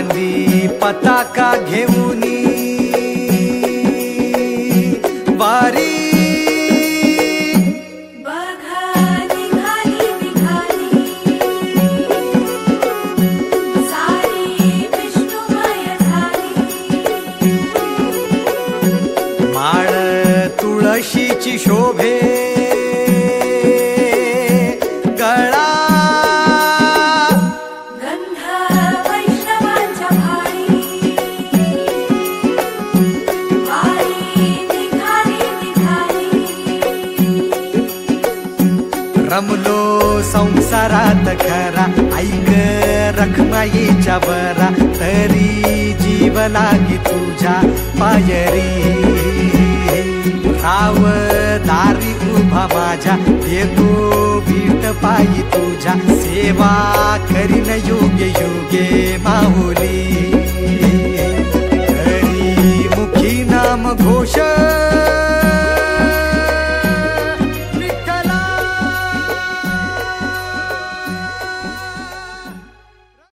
खांदी पताका घेऊनी वारी माळ तुळशीची शोभे गळा गंध वैष्णवांच्या भाळी वारी निघाली निघाली रमलो संसारात खरा ऐक रखमाईच्या बरा तरी जीव लागी तुझ्या पायरी राव दारी उभा माझ्या येतो बीट पायी तुझ्या सेवा करीन योग्य योगे माऊली